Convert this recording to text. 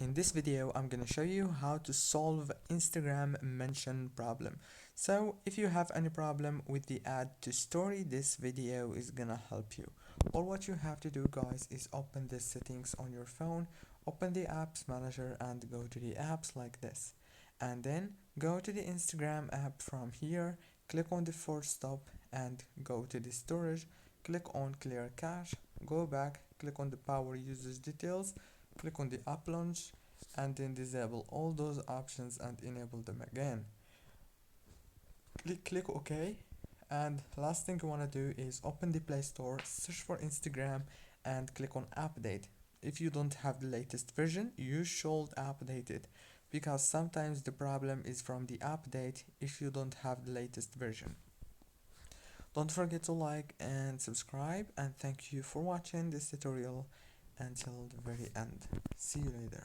In this video, I'm gonna show you how to solve Instagram mention problem. So if you have any problem with the add to story, this video is gonna help you. All what you have to do, guys, is open the settings on your phone, open the apps manager and go to the apps like this. And then go to the Instagram app from here, click on the force stop and go to the storage, click on clear cache, go back, click on the power usage details, click on the app launch and then disable all those options and enable them again. Click OK, and last thing you want to do is open the Play Store, search for Instagram and click on update. If you don't have the latest version, you should update it, because sometimes the problem is from the update if you don't have the latest version. Don't forget to like and subscribe, and thank you for watching this tutorial until the very end. See you later.